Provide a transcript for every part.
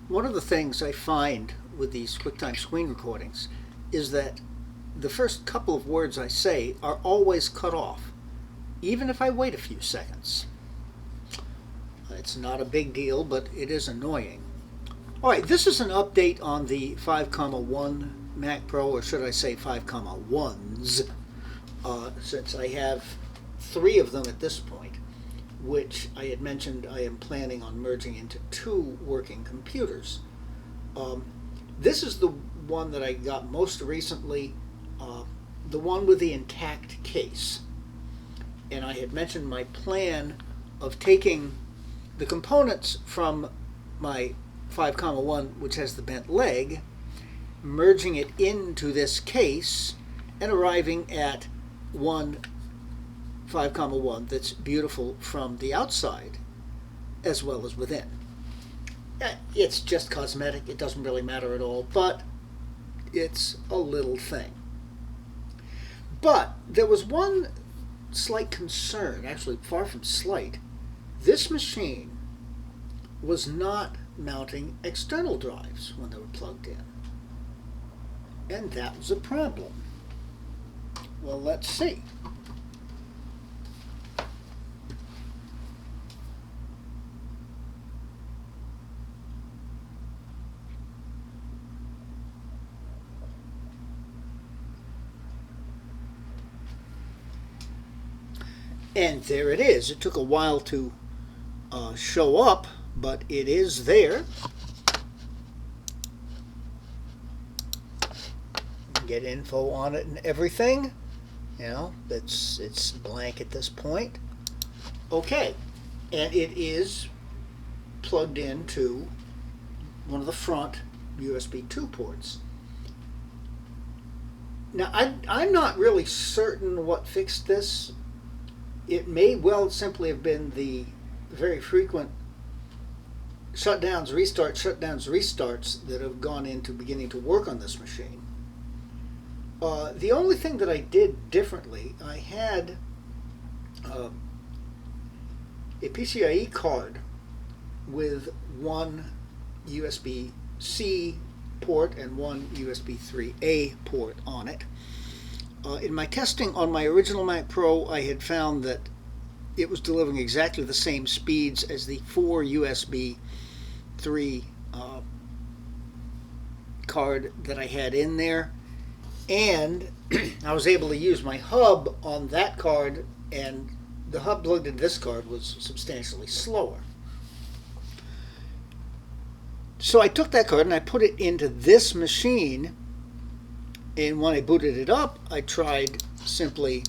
One of the things I find with these QuickTime screen recordings is that the first couple of words I say are always cut off, even if I wait a few seconds. It's not a big deal, but it is annoying. All right, this is an update on the 5,1 Mac Pro, or should I say 5,1s, since I have three of them at this point, which I had mentioned I am planning on merging into two working computers. This is the one that I got most recently, the one with the intact case. And I had mentioned my plan of taking the components from my 5,1, which has the bent leg, merging it into this case, and arriving at one 5,1 that's beautiful from the outside as well as within. It's just cosmetic, it doesn't really matter at all, but it's a little thing. But there was one slight concern, actually far from slight. This machine was not mounting external drives when they were plugged in. And that was a problem. Well, let's see. And there it is. It took a while to show up, but it is there. Get info on it and everything. You know, it's blank at this point. Okay, and it is plugged into one of the front USB 2 ports. Now, I'm not really certain what fixed this. It may well simply have been the very frequent shutdowns, restarts that have gone into beginning to work on this machine. The only thing that I did differently, I had a PCIe card with one USB-C port and one USB 3A port on it. In my testing on my original Mac Pro, I had found that it was delivering exactly the same speeds as the 4 USB 3 card that I had in there. And I was able to use my hub on that card, and the hub plugged into this card was substantially slower. So I took that card and I put it into this machine, and when I booted it up, I tried simply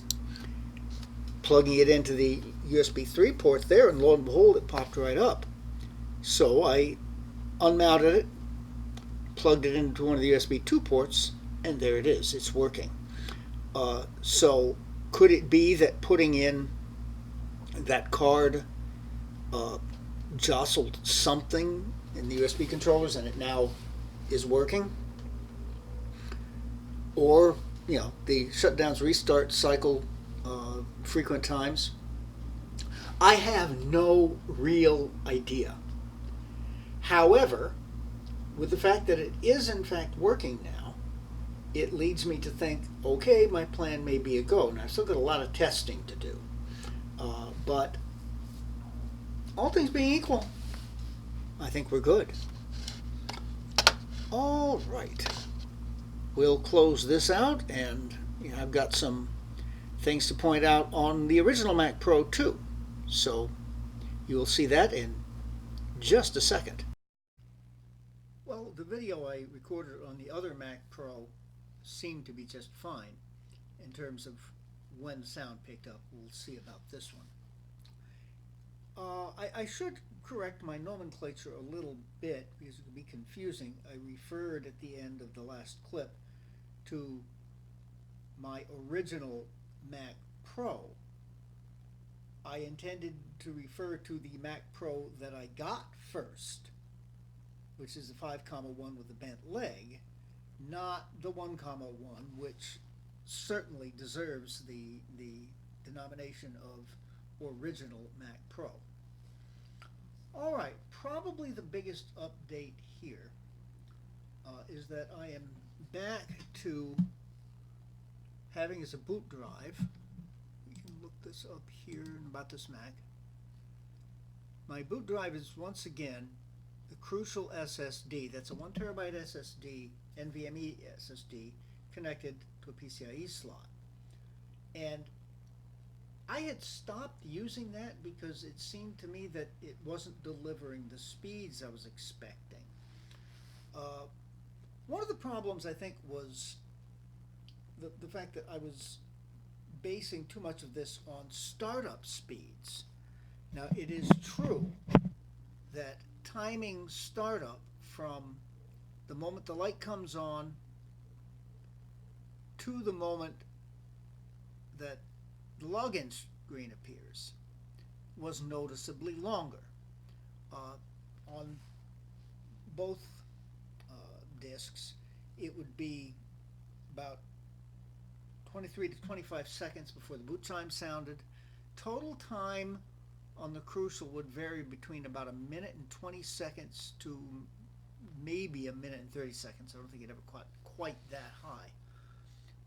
plugging it into the USB 3 port there, and lo and behold, it popped right up. So I unmounted it, plugged it into one of the USB 2 ports, and there it is. It's working. So could it be that putting in that card jostled something in the USB controllers and it now is working? Or, you know, the shutdowns restart cycle frequent times? I have no real idea. However, with the fact that it is in fact working now, it leads me to think, okay, my plan may be a go. Now, I've still got a lot of testing to do. But all things being equal, I think we're good. All right. We'll close this out, and I've got some things to point out on the original Mac Pro too. So you will see that in just a second. Well, the video I recorded on the other Mac Pro seemed to be just fine in terms of when the sound picked up. We'll see about this one. I should correct my nomenclature a little bit because it could be confusing. I referred at the end of the last clip to my original Mac Pro. I intended to refer to the Mac Pro that I got first, which is the 5,1 with the bent leg, not the 1,1, which certainly deserves the denomination of original Mac Pro. All right, probably the biggest update here is that I am back to having as a boot drive. You can look this up here about this Mac. My boot drive is once again the Crucial SSD. That's a 1 TB SSD, NVMe SSD, connected to a PCIe slot. And I had stopped using that because it seemed to me that it wasn't delivering the speeds I was expecting. Uh, One of the problems I think was the fact that I was basing too much of this on startup speeds. Now, it is true that timing startup from the moment the light comes on to the moment that the login screen appears was noticeably longer. Uh, on both disks, it would be about 23 to 25 seconds before the boot chime sounded. Total time on the Crucial would vary between about a minute and 20 seconds to maybe a minute and 30 seconds. I don't think it ever quite that high.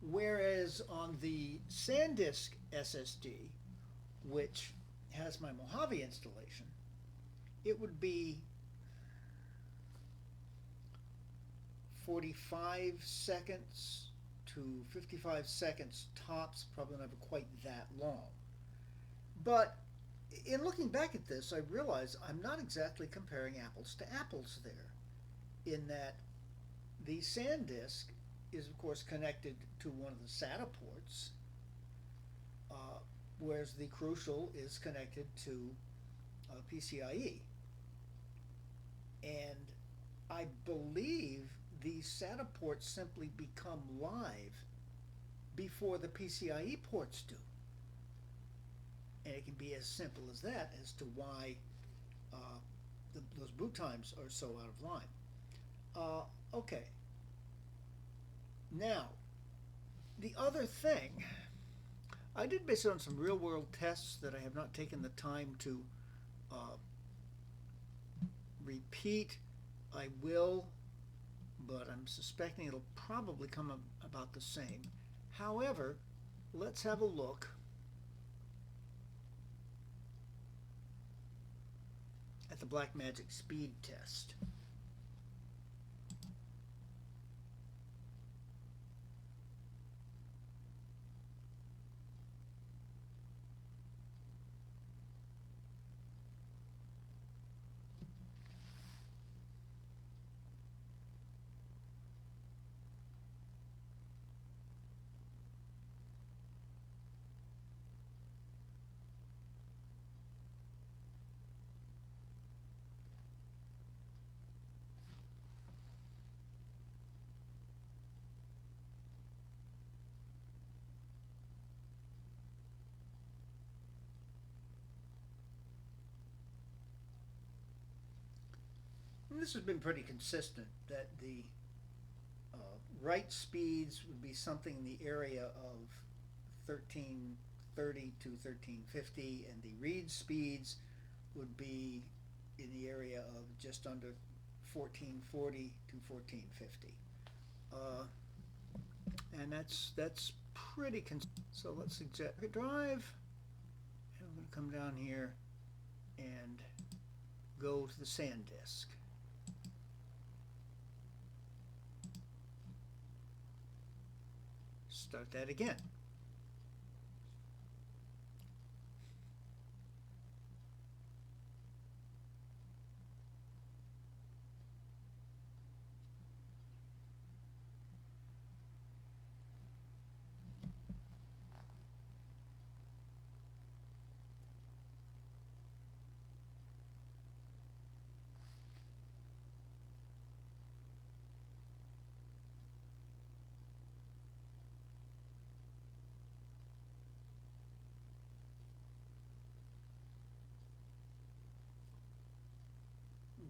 Whereas on the SanDisk SSD, which has my Mojave installation, it would be 45 seconds to 55 seconds tops, probably never quite that long. But in looking back at this, I realize I'm not exactly comparing apples to apples there, in that the SanDisk is, of course, connected to one of the SATA ports, uh, whereas the Crucial is connected to PCIe. And I believe these SATA ports simply become live before the PCIe ports do. And it can be as simple as that as to why those boot times are so out of line. Okay. Now, the other thing, I did base it on some real world tests that I have not taken the time to uh, repeat. I will, but I'm suspecting it'll probably come about the same. However, let's have a look at the Blackmagic speed test. And this has been pretty consistent that the write speeds would be something in the area of 1330 to 1350, and the read speeds would be in the area of just under 1440 to 1450. And that's pretty so let's suggest a drive, and I'm going to come down here and go to the SanDisk. Start that again.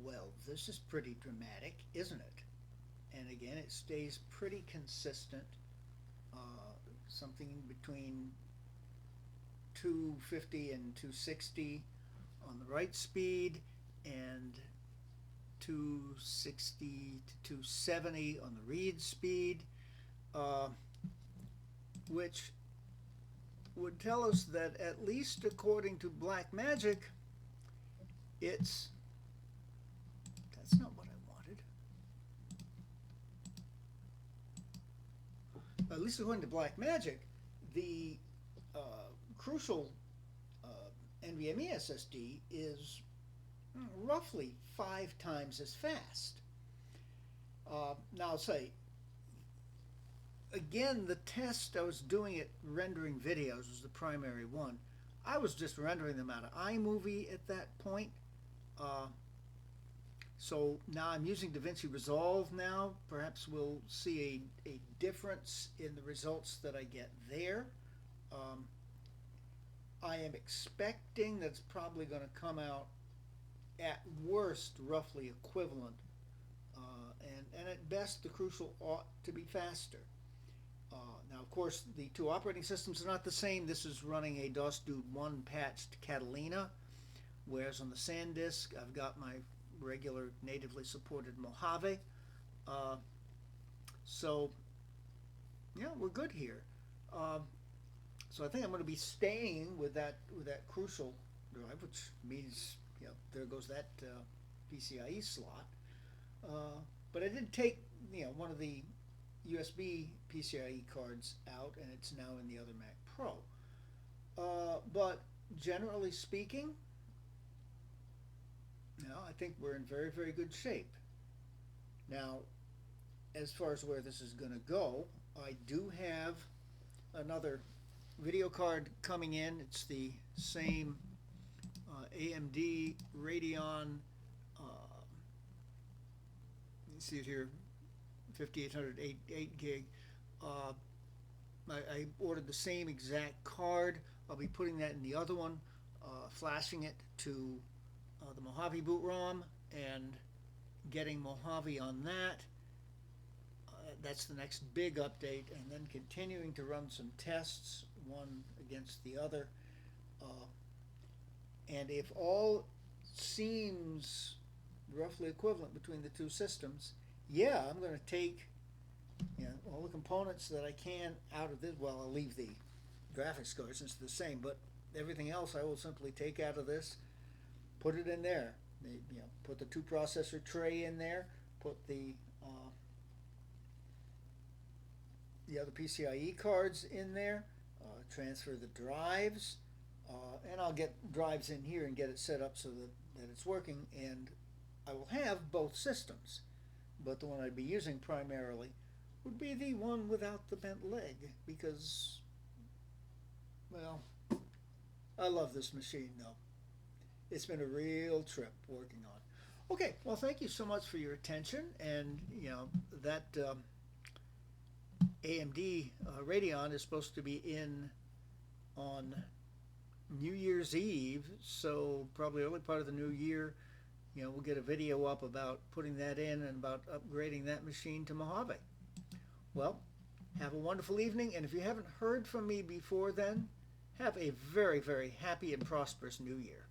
Well, this is pretty dramatic, isn't it? And again, it stays pretty consistent, something between 250 and 260 on the write speed, and 260 to 270 on the read speed, which would tell us that, at least according to Blackmagic, that's not what I wanted. At least according to Blackmagic, the Crucial NVMe SSD is roughly 5 times as fast. Now I'll say, again, the test I was doing at rendering videos was the primary one. I was just rendering them out of iMovie at that point. So now I'm using DaVinci Resolve now. Perhaps we'll see a difference in the results that I get there. I am expecting that's probably going to come out at worst roughly equivalent, and at best the Crucial ought to be faster. Now, of course, the two operating systems are not the same. This is running a DOS-Dude 1 patched Catalina, whereas on the SanDisk I've got my regular natively supported Mojave. So yeah, we're good here. So I think I'm going to be staying with that Crucial drive, which means, you know, there goes that PCIe slot. But I did take, you know, one of the USB PCIe cards out, and it's now in the other Mac Pro. But generally speaking, you know, I think we're in very, very good shape. Now, as far as where this is going to go, I do have another video card coming in. It's the same AMD Radeon, you see it here, 5800 8 gig. I ordered the same exact card. I'll be putting that in the other one, flashing it to the Mojave boot ROM and getting Mojave on that. That's the next big update, and then continuing to run some tests, one against the other. And if all seems roughly equivalent between the two systems, yeah, I'm going to take, you know, all the components that I can out of this. Well, I'll leave the graphics card since it's the same, but everything else I will simply take out of this, put it in there. You know, put the 2-processor tray in there, put the other PCIe cards in there, transfer the drives, and I'll get drives in here and get it set up so that it's working, and I will have both systems. But the one I'd be using primarily would be the one without the bent leg, because, well, I love this machine though. It's been a real trip working on. Okay, well, thank you so much for your attention, and, you know, that AMD Radeon is supposed to be in on New Year's Eve, so probably early part of the new year, you know, we'll get a video up about putting that in and about upgrading that machine to Mojave. Well, have a wonderful evening, and if you haven't heard from me before then, have a very, very happy and prosperous new year.